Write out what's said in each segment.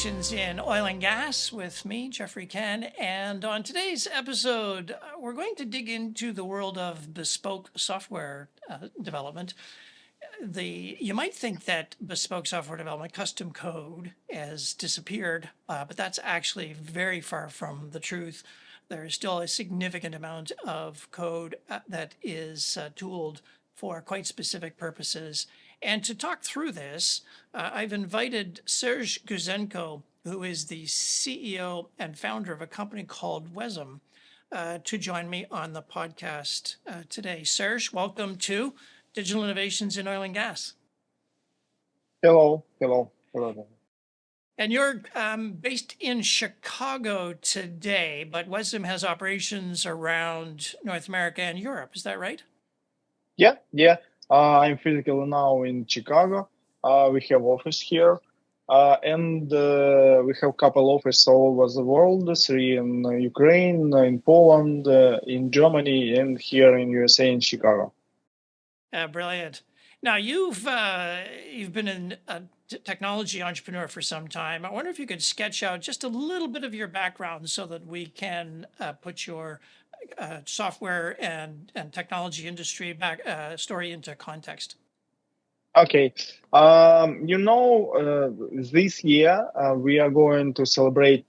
Innovations in Oil and Gas with me, Jeffrey Ken. And on today's episode, we're going to dig into the world of bespoke software development. You might think that bespoke software development, custom code, has disappeared, but that's actually very far from the truth. There is still a significant amount of code that is tooled for quite specific purposes. And to talk through this, I've invited Serge Guzenko, who is the CEO and founder of a company called Wesm, to join me on the podcast today. Serge, welcome to Digital Innovations in Oil and Gas. Hello. And you're based in Chicago today, but Wesm has operations around North America and Europe. Is that right? Yeah. I'm physically now in Chicago. We have office here, and we have couple offices all over the world. 3 in Ukraine, in Poland, in Germany, and here in USA in Chicago. Brilliant. Now you've been a technology entrepreneur for some time. I wonder if you could sketch out just a little bit of your background so that we can put your software and technology industry story into context. Okay. This year we are going to celebrate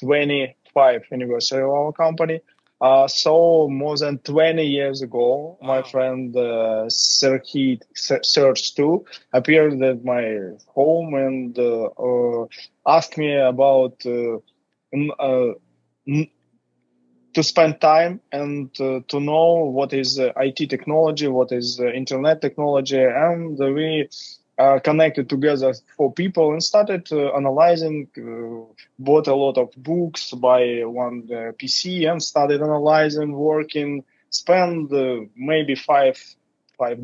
25th anniversary of our company. So more than 20 years ago, my friend Serge too appeared at my home and asked me about to spend time and to know what is IT technology, what is internet technology, and we connected together 4 people and started analyzing, bought a lot of books, buy one PC and started analyzing, working, spend maybe five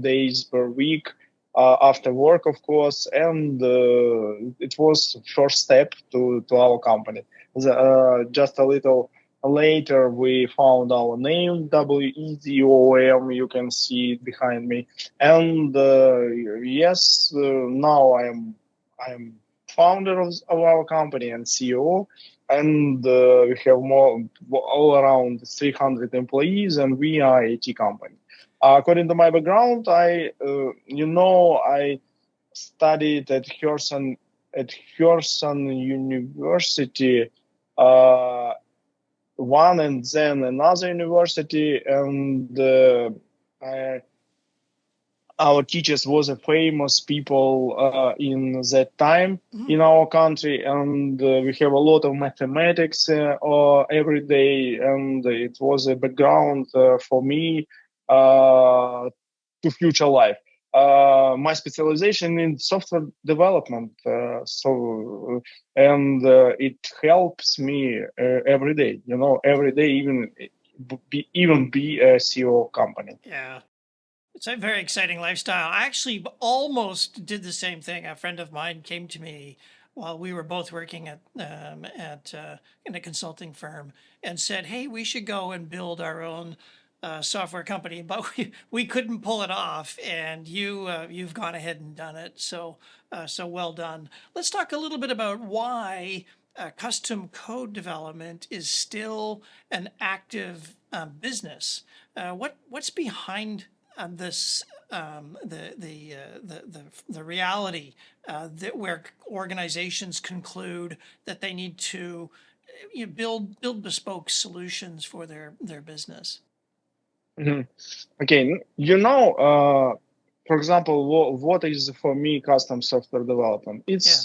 days per week after work, of course, and it was first step to our company. Just a little later, we found our name, WEZOM. You can see it behind me. And now I'm founder of our company and CEO. And we have all around 300 employees, and we are IT company. According to my background, I studied at Kherson University. One and then another university, and our teachers was a famous people in that time in our country, and we have a lot of mathematics every day, and it was a background for me to future life. My specialization in software development, it helps me every day. Every day, even be a CEO company. Yeah, it's a very exciting lifestyle. I actually almost did the same thing. A friend of mine came to me while we were both working in a consulting firm and said, "Hey, we should go and build our own software company," but we couldn't pull it off, and you've gone ahead and done it. So well done. Let's talk a little bit about why custom code development is still an active business. What's behind this? The reality that where organizations conclude that they need to build bespoke solutions for their business. Mm-hmm. Okay, for example, what is for me custom software development? It's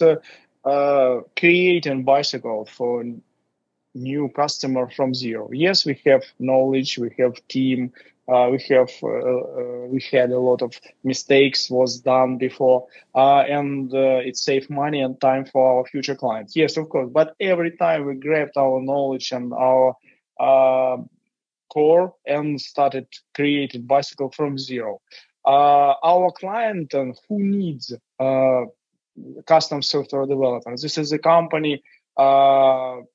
creating bicycle for new customer from zero. Yes, we have knowledge, we have team, we had a lot of mistakes was done before, and it saved money and time for our future clients. Yes, of course, but every time we grabbed our knowledge and our core and started creating bicycle from zero. Our client who needs custom software development. This is a company who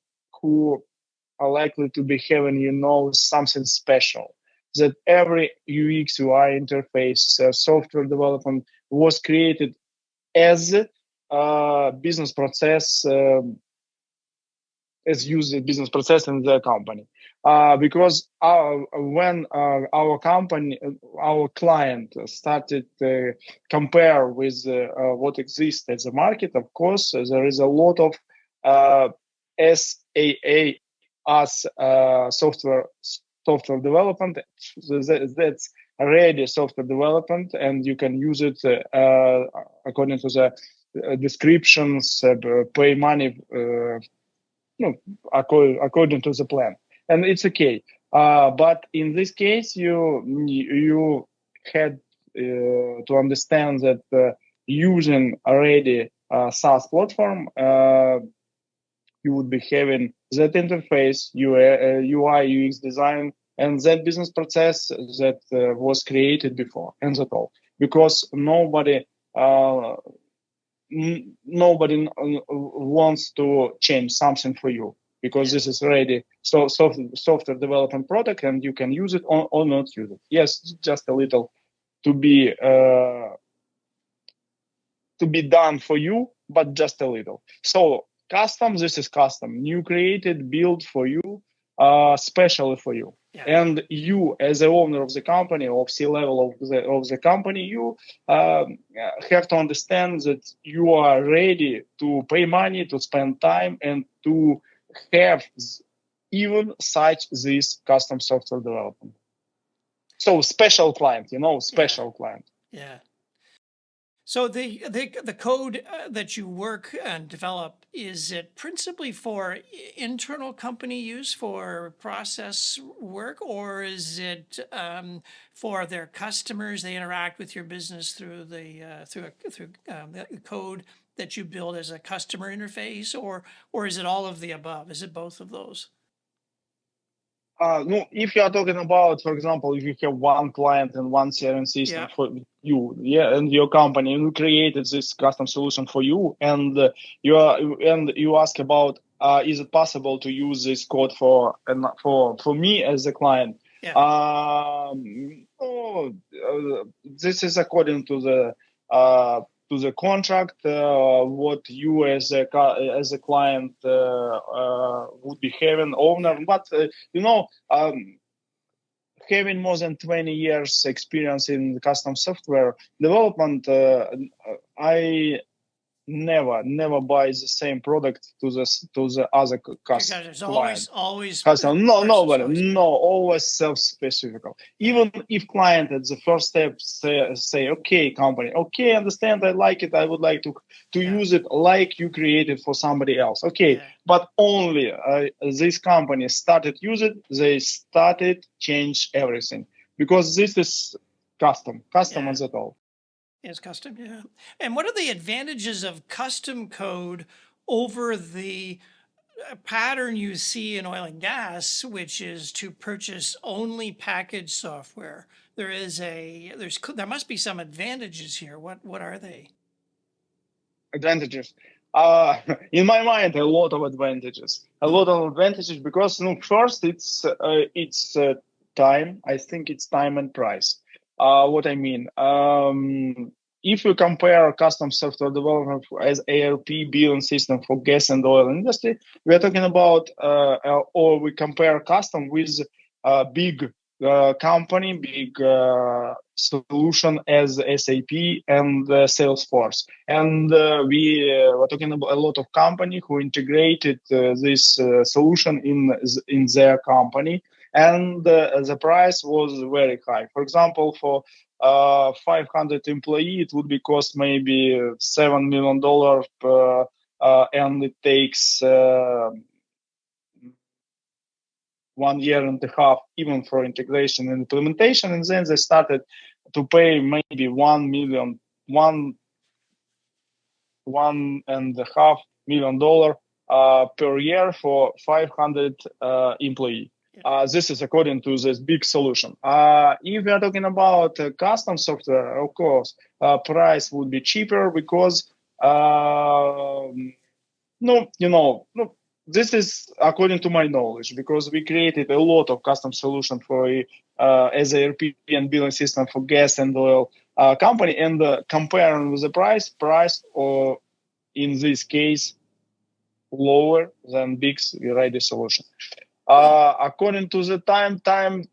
are likely to be having, something special. That every UX UI interface software development was created as business process as used business process in the company. Because when our company, our client started compare with what exists as a market, of course, there is a lot of SaaS as software development. That's already software development, and you can use it according to the descriptions, pay money. According to the plan, and it's okay. But in this case, you had to understand that using already SaaS platform, you would be having that interface, UI, UX design, and that business process that was created before, and that all. Because nobody wants to change something for you, because this is already software development product, and you can use it or not use it. Yes, just a little to be done for you, but just a little. So custom, this is custom, new created, built for you, specially for you. Yeah. And you, as the owner of the company, or C-level of the company, you have to understand that you are ready to pay money, to spend time, and to have even such this custom software development. So special client, special client. Yeah. So the code that you work and develop, is it principally for internal company use for process work, or is it for their customers? They interact with your business through the code that you build as a customer interface, or is it all of the above? Is it both of those? No, if you are talking about, for example, if you have one client and one CRM system for you, and your company, you created this custom solution for you, and you ask about, is it possible to use this code for me as a client? Yeah. This is according to the contract, what you as a client would be having owner. But having more than 20 years experience in custom software development, I never buy the same product to the other customer. There's always custom. Always self-specific. Even if client at the first step say okay, company, okay, understand, I like it, I would like to use it like you created for somebody else. Okay, but only this company started use it, they started change everything, because this is custom as at all. It's custom, yeah. And what are the advantages of custom code over the pattern you see in oil and gas, which is to purchase only packaged software? There must be some advantages here. What are they? Advantages. In my mind, a lot of advantages. Because first it's time. I think it's time and price. What I mean, if you compare custom software development as ERP billing system for gas and oil industry, we are talking about, or we compare custom with big company, big solution as SAP and Salesforce. And we were talking about a lot of company who integrated this solution in their company. And the price was very high. For example, for 500 employee, it would be cost maybe $7 million, and it takes 1 year and a half, even for integration and implementation. And then they started to pay maybe $1.5 million per year for 500 employee. This is according to this big solution. If we are talking about custom software, of course, price would be cheaper, because this is according to my knowledge, because we created a lot of custom solution for as a ERP and billing system for gas and oil company, and comparing with the price or in this case, lower than big ready solution. According to the time,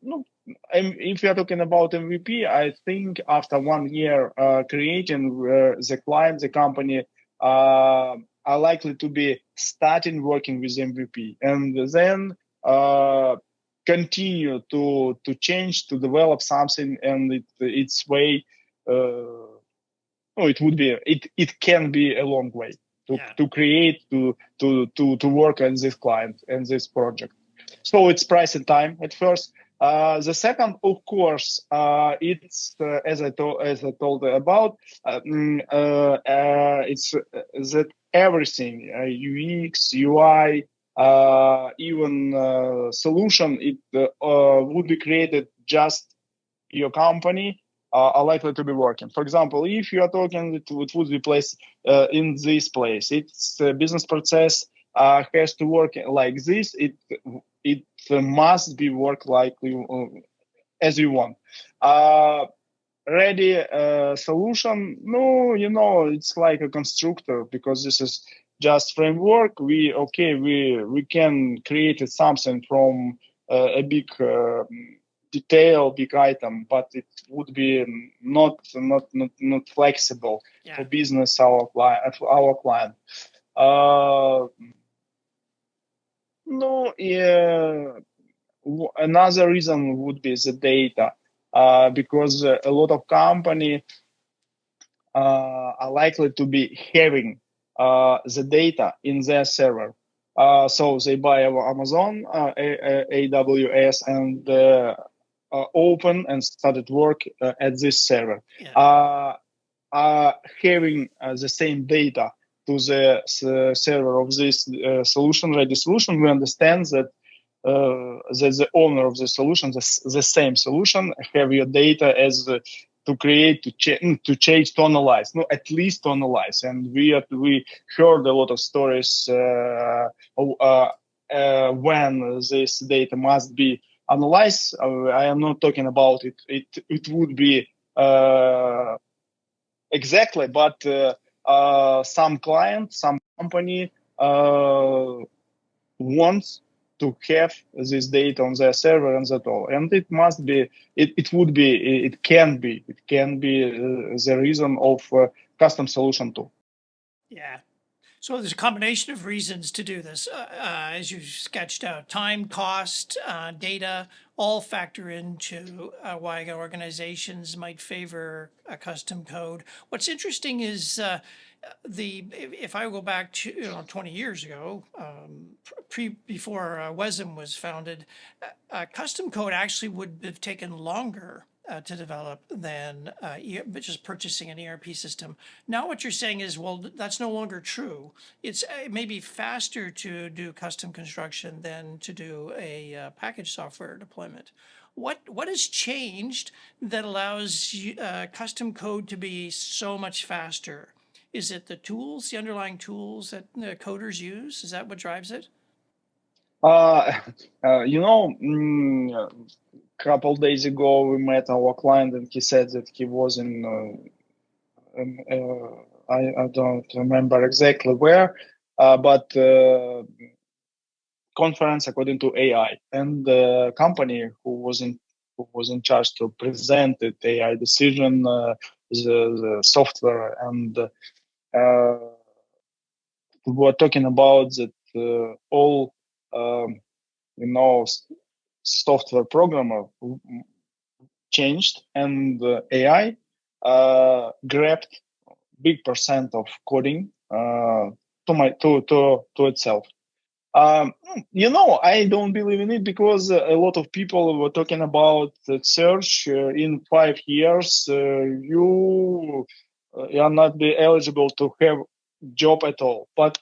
no, if we are talking about MVP, I think after 1 year creating, the company are likely to be starting working with MVP, and then continue to change, to develop something, and its way. It can be a long way to create, to work on this client and this project. So it's price and time at first. The second, of course, it's as I told about. It's that everything, UX, UI, even solution, it would be created just your company are likely to be working. For example, if you are talking, it would be placed in this place. Its business process has to work like this. It must be work like as you want. Ready solution? No, it's like a constructor, because this is just framework. We can create something from a big detail, big item, but it would be not flexible for business our client. Another reason would be the data, because a lot of company are likely to be having the data in their server. So they buy our Amazon, AWS, and open and started work at this server. Having the same data to the server of this ready solution, we understand that the owner of the solution, the same solution, have your data as to create, to change, to analyze, no, at least to analyze. And we heard a lot of stories when this data must be analyzed. I am not talking about it. It would be exactly, but some client, some company wants to have this data on their server, and that all. And it must be, it can be the reason of custom solution too. Yeah. So there's a combination of reasons to do this, as you sketched out. Time, cost, data, all factor into why organizations might favor a custom code. What's interesting is if I go back to 20 years ago, before WESM was founded, custom code actually would have taken longer to develop than just purchasing an ERP system. Now what you're saying is, well, that's no longer true. It may be faster to do custom construction than to do a package software deployment. What has changed that allows custom code to be so much faster? Is it the tools, the underlying tools that the coders use? Is that what drives it? Couple days ago, we met our client, and he said that he was I don't remember exactly where, but conference according to AI, and the company who was in charge to present the AI decision, the software, and we were talking about that all software programmer changed, and AI grabbed big percent of coding to itself. I don't believe in it, because a lot of people were talking about the search. In 5 years, you are not be eligible to have job at all. But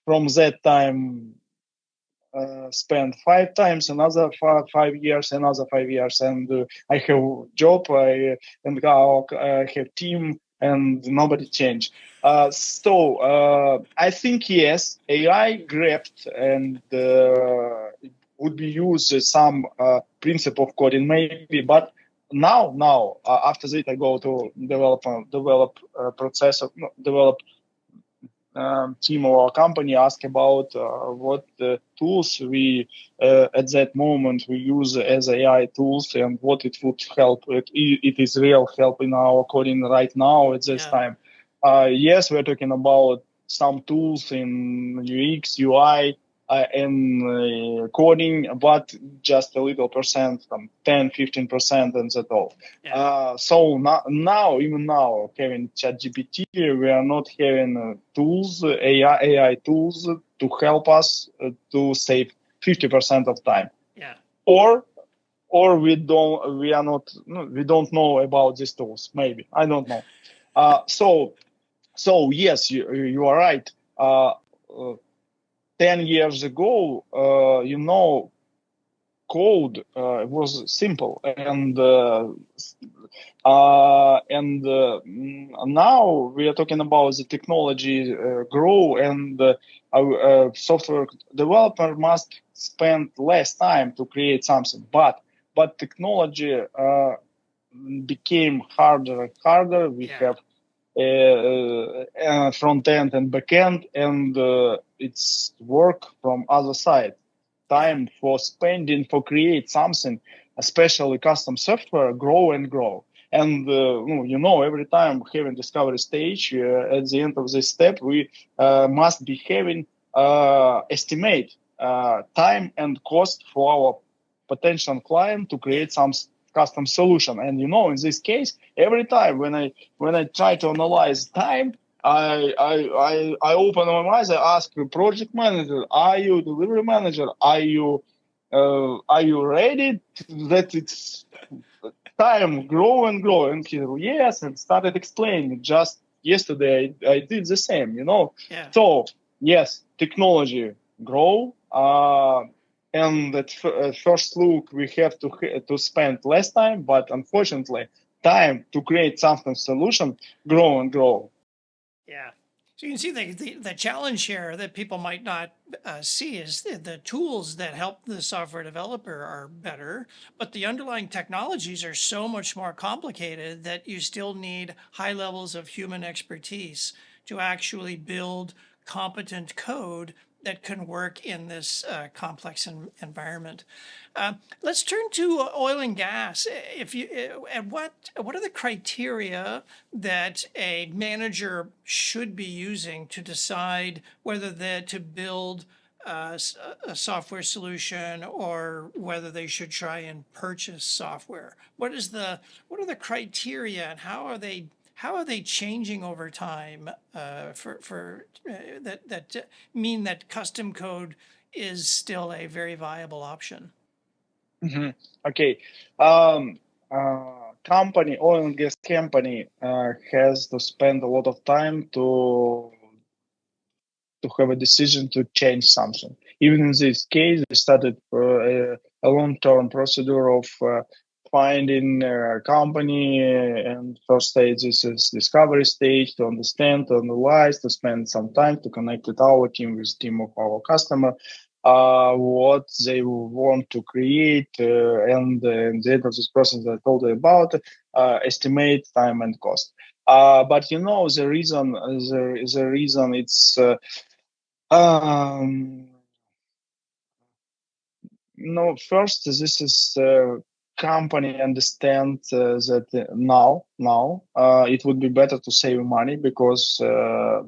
from that time, spend 5 times, another 5 years, another 5 years, and I have job, I have team, and nobody changed. So I think yes, AI grabbed and would be used some principle of coding maybe, but now after that I go to develop process of no, develop team or our company ask about what tools we at that moment we use as AI tools and what it would help. It is real help in our coding right now at this Yeah. time. Yes, we're talking about some tools in UX, UI, and coding, but just a little percent, some 10, 15%, and that's all. Yeah. So even now, having ChatGPT, we are not having tools, AI tools to help us to save 50% of time. Yeah. Or we don't know about these tools. Maybe I don't know. So yes, you are right. 10 years ago, code was simple, and now we are talking about the technology grow, and our software developer must spend less time to create something. But technology became harder and harder. We have front end and back end, and it's work from other side. Time for spending for create something, especially custom software, grow and grow. And every time having discovery stage, at the end of this step, we must be having estimate time and cost for our potential client to create some custom solution. And in this case, every time when I try to analyze time, I open my eyes. I ask the project manager, "Are you delivery manager? Are you ready that it's time grow and grow?" And he, yes, and started explaining. Just yesterday, I did the same. Yeah. So yes, technology grow. And at first look, we have to spend less time, but unfortunately, time to create something solution grow and grow. Yeah. So you can see the challenge here that people might not see is the tools that help the software developer are better, but the underlying technologies are so much more complicated that you still need high levels of human expertise to actually build competent code that can work in this complex environment. Let's turn to oil and gas. If you, and what are the criteria that a manager should be using to decide whether to build a software solution or whether they should try and purchase software? What are the criteria, and how are they changing over time for that mean that custom code is still a very viable option? Mm-hmm. Okay. Company, oil and gas company, has to spend a lot of time to have a decision to change something. Even in this case, we started a long-term procedure of finding a company, and first stage this is discovery stage, to understand, to analyze, to spend some time to connect with our team, with team of our customer, what they want to create, and in the end of this process I told you about, estimate time and cost. But the reason it's no, first, this is company understand that now it would be better to save money, because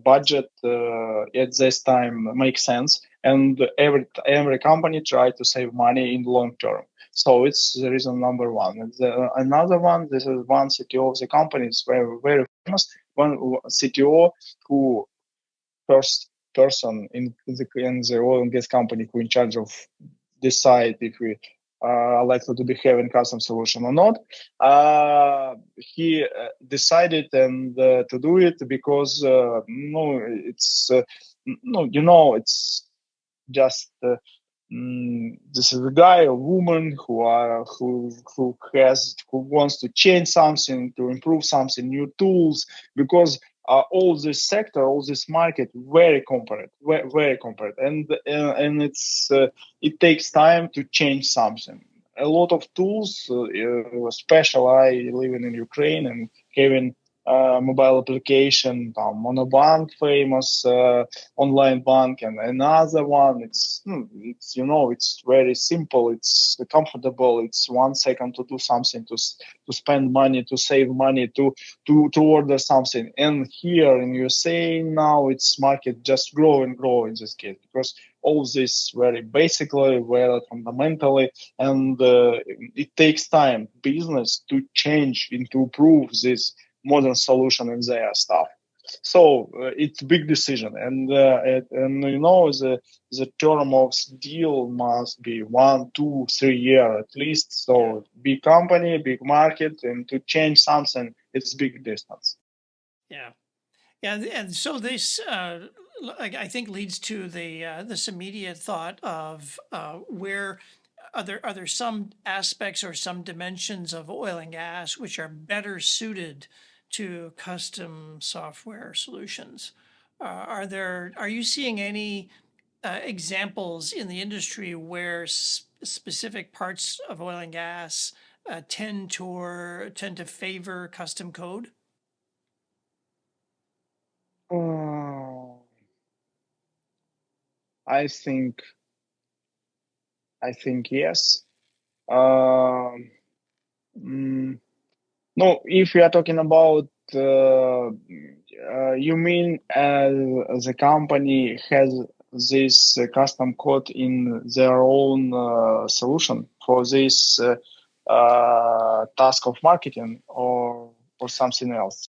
budget at this time makes sense, and every company try to save money in long term. So it's the reason number one. And another one, this is one CTO of the company. It's very very famous. One CTO who first person in the oil and gas company who in charge of decide if we are likely to be having custom solution or not. He decided and to do it because it's just this is a guy or woman who wants to change something, to improve something, new tools, because all this sector, all this market, very compared, very compared, and it takes time to change something. a lot of tools, special I living in Ukraine and having mobile application, Monobank, famous online bank, and another one. It's it's very simple. It's comfortable. It's 1 second to do something, to spend money, to save money, to order something. And here in USA now, it's market just grow and grow in this case because all this very basically, very fundamentally, and it takes time, business to change and to improve this modern solution in their stuff. So it's a big decision, and the term of deal must be 1, 2, 3 years at least. So big company, big market, and to change something, it's big distance. Yeah. Yeah, and so this, I think, leads to the this immediate thought of where are there some aspects or some dimensions of oil and gas which are better suited to custom software solutions? Are you seeing any examples in the industry where specific parts of oil and gas tend to favor custom code? Uh, I think yes. Um, mm, no, if we are talking about, you mean the company has this custom code in their own solution for this task of marketing, or something else?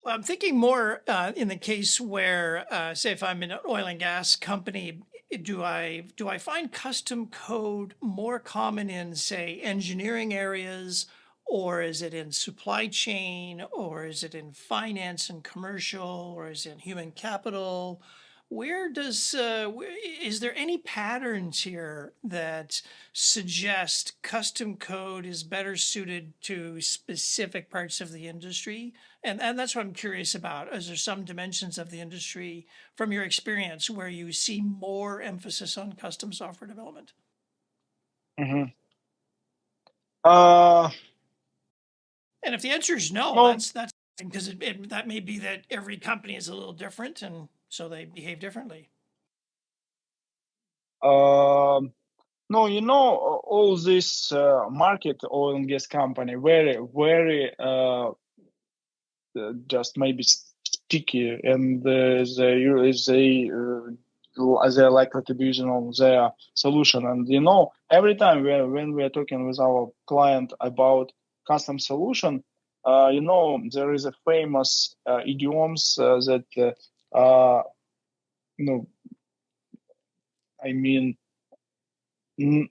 Well, I'm thinking more in the case where, say, if I'm in an oil and gas company, do I find custom code more common in, say, engineering areas, or is it in supply chain, or is it in finance and commercial, or is it in human capital? Is there any patterns here that suggest custom code is better suited to specific parts of the industry? And that's what I'm curious about. Is there some dimensions of the industry from your experience where you see more emphasis on custom software development? Hmm. Uh, And if the answer is no, no. that's because that may be that every company is a little different and so they behave differently. Um No, all this market oil and gas company very, very just maybe sticky, and they're likely to be using on their solution. And every time when we are talking with our client about custom solution, there is a famous idioms that you know I mean. n-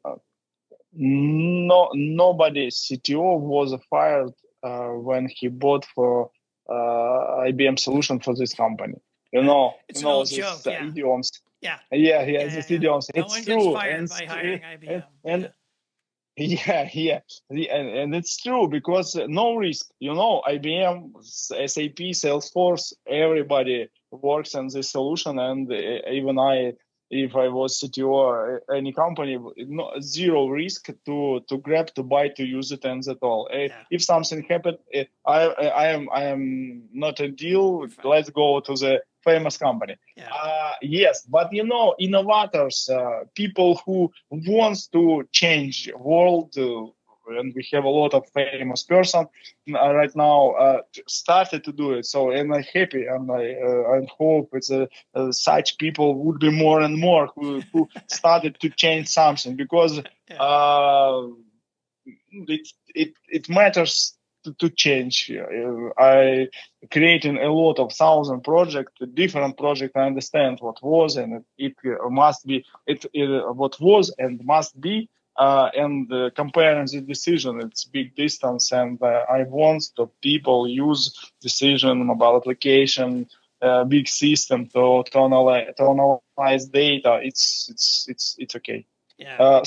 No, nobody CTO was fired when he bought for IBM solution for this company. It's an old This joke. Yeah. idioms. Yeah. Yeah, Yeah. Yeah. these Yeah. idioms. No It's one gets true, fired by hiring IBM. and Yeah. yeah. And it's true because no risk. IBM, SAP, Salesforce, everybody works on this solution, and even I, if I was CTO or any company, no, zero risk to grab, to buy, to use it, and that all. Yeah. If something happened, I am not a deal. You're fine. Let's go to the famous company. Yeah. Yes, but innovators, people who wants to change world, and we have a lot of famous person right now started to do it. So, and I'm happy, and I hope such people would be more and more who started to change something, because Yeah. it matters to change. I creating a lot of thousand projects, different projects. I understand what was, and it must be what was and must be. And comparing the decision, it's big distance, and I want that people use decision, mobile application, big system to analyze data. It's okay. Yeah.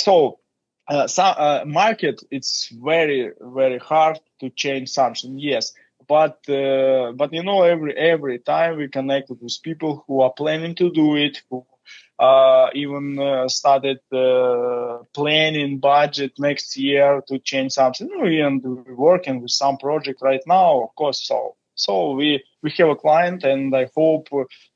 Market, it's very, very hard to change something. Yes, but every time we connected with people who are planning to do it, even started planning budget next year to change something. And we're working with some project right now, of course. So we have a client, and I hope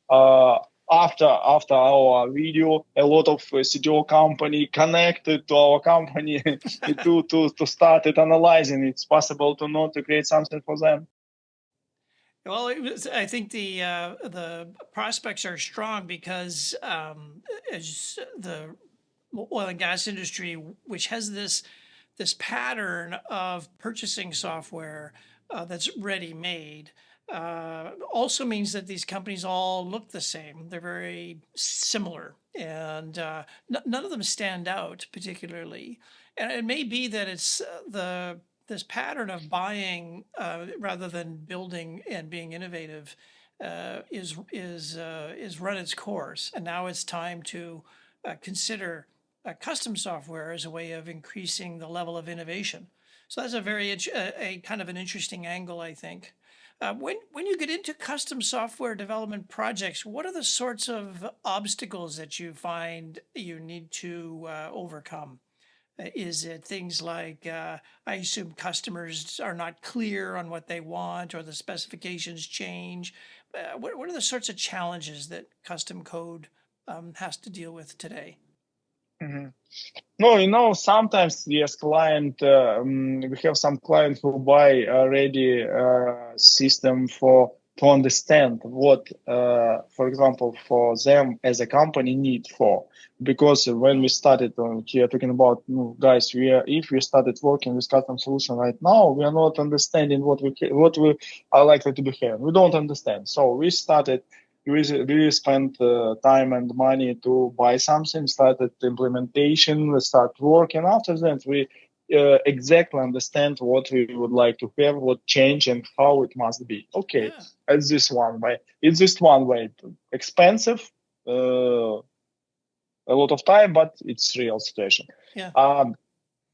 uh, after our video, a lot of CTO company connected to our company to start it analyzing. It's possible to not to create something for them. Well, I think the prospects are strong because as the oil and gas industry, which has this pattern of purchasing software that's ready made, also means that these companies all look the same. They're very similar, and none of them stand out particularly. And it may be that it's the this pattern of buying rather than building and being innovative is run its course, and now it's time to consider custom software as a way of increasing the level of innovation. So that's a a kind of an interesting angle, I think. When you get into custom software development projects, what are the sorts of obstacles that you find you need to overcome? Is it things like, I assume customers are not clear on what they want or the specifications change? What are the sorts of challenges that custom code has to deal with today? Mhm. No, sometimes yes, we have some client who buy already system to understand what, for example, for them as a company need for. Because when we started here talking about, guys, if we started working with custom solution right now, we are not understanding what we are likely to behave. We don't understand. So we spent time and money to buy something, started implementation, start work, and after that we exactly understand what we would like to have, what change, and how it must be. Okay, Yeah, it's this one way. It's just one way. Expensive, uh, a lot of time, but it's real situation. yeah, Um,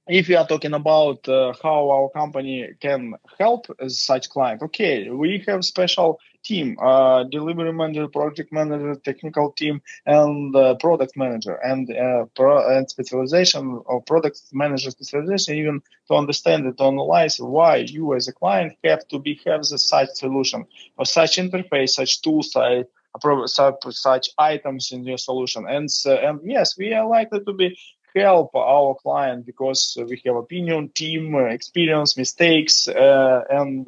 if we are talking about how our company can help such client, okay, we have special team, delivery manager, project manager, technical team, and product manager, and specialization of product manager specialization, even to understand and to analyze why you as a client have the such solution or such interface, such tools, such items in your solution, and yes, we are likely to be help our client because we have opinion, team, experience, mistakes, and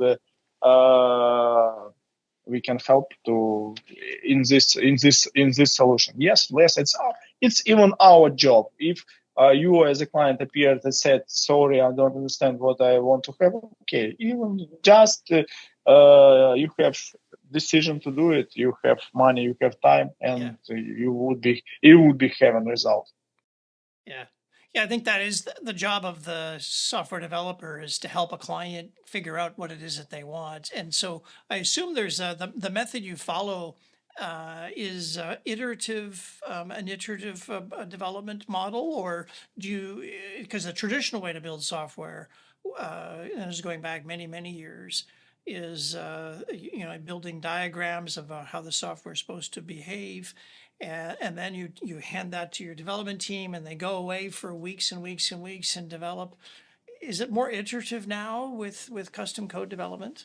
we can help to in this solution. Yes, it's even our job. If you as a client appeared and said, "Sorry, I don't understand what I want to have," okay, even just you have decision to do it. You have money, you have time, yeah. and you would be having result. Yeah. Yeah, I think that is the job of the software developer is to help a client figure out what it is that they want. And so I assume there's the method you follow is an iterative development model, or do you, because the traditional way to build software, and this is going back many years, is building diagrams of how the software is supposed to behave, and then you hand that to your development team and they go away for weeks and weeks and weeks and develop. Is it more iterative now with custom code development?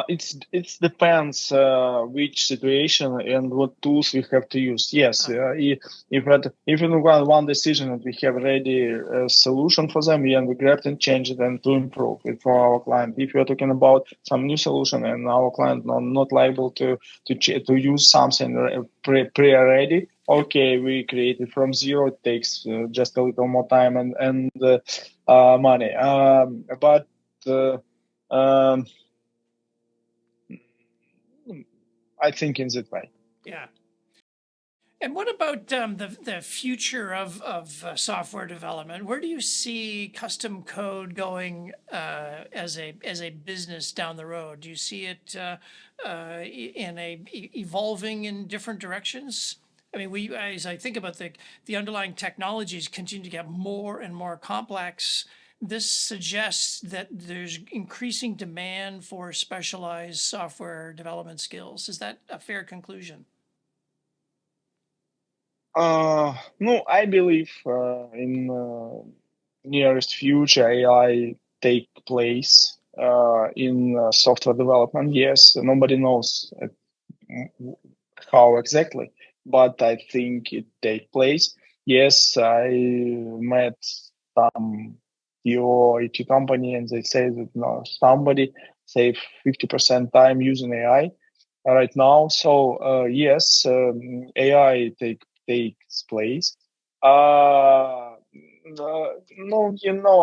It's depends which situation and what tools we have to use. Yes, Uh, if we want one decision and we have already a solution for them, and we grab and change it and to improve it for yeah, our client. If you're talking about some new solution and our client not liable to use something pre ready, yep, okay, we create it from zero. It takes just a little more time and money. But um, I think in that way. yeah. And what about the future of software development? Where do you see custom code going as a business down the road? Do you see it evolving in different directions? I mean, we as I think about the underlying technologies continue to get more and more complex. This suggests that there's increasing demand for specialized software development skills. Is that a fair conclusion? No, I believe in nearest future AI take place in software development. Yes, nobody knows how exactly, but I think it take place. Yes, I met some CEO IT company and they say that no, somebody save 50% time using AI right now. So yes, AI takes place. No,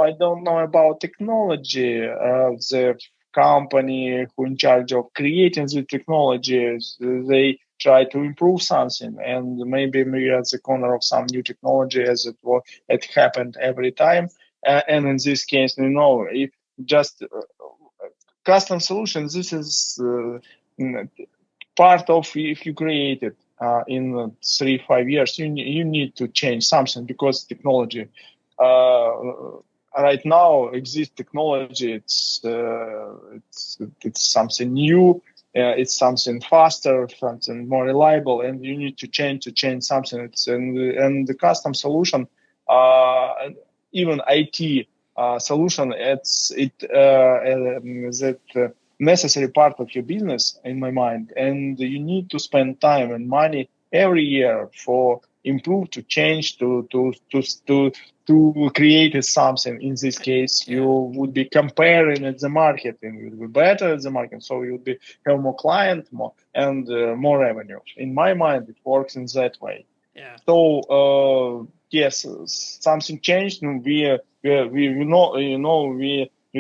I don't know about technology. The company who in charge of creating the technologies, they try to improve something, and maybe we are at the corner of some new technology, as it happened every time. And in this case, if just custom solutions, this is part of if you create it in 3 5 years, you need to change something because technology uh, right now exists technology. It's something new. It's something faster, something more reliable, and you need to change something. And the custom solution, even IT solution, that necessary part of your business in my mind, and you need to spend time and money every year for improve, to change, to create something. In this case, you would be comparing at the market and you will be better at the market, so you'll be have more client, more revenue. In my mind, it works in that way. Yeah. So yes, something changed. We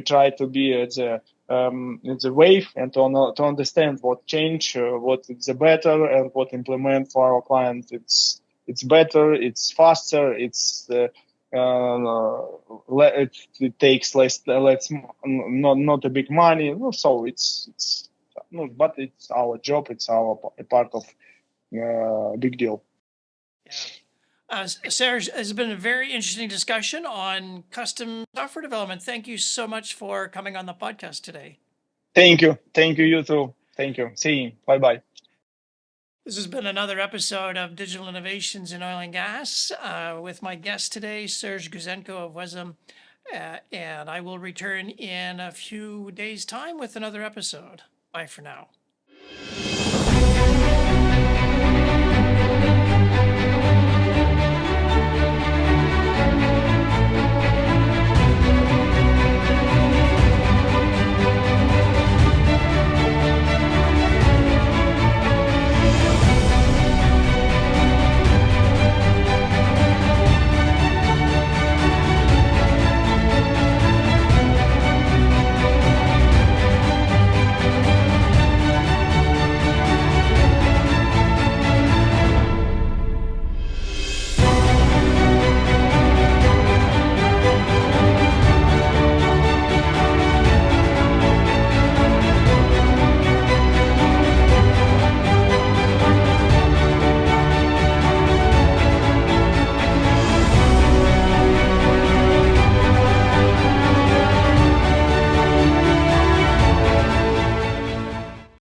try to be at the wave and to understand what change, what is the better, and what implement for our clients. It's better, it's faster, it takes less, not a big money. So it's no, but it's our job. It's our part of big deal. Yeah. Serge, it's been a very interesting discussion on custom software development. Thank you so much for coming on the podcast today. Thank you. You too. Thank you. See you. Bye bye. This has been another episode of Digital Innovations in Oil and Gas with my guest today, Serge Guzenko of Wesem. And I will return in a few days' time with another episode. Bye for now.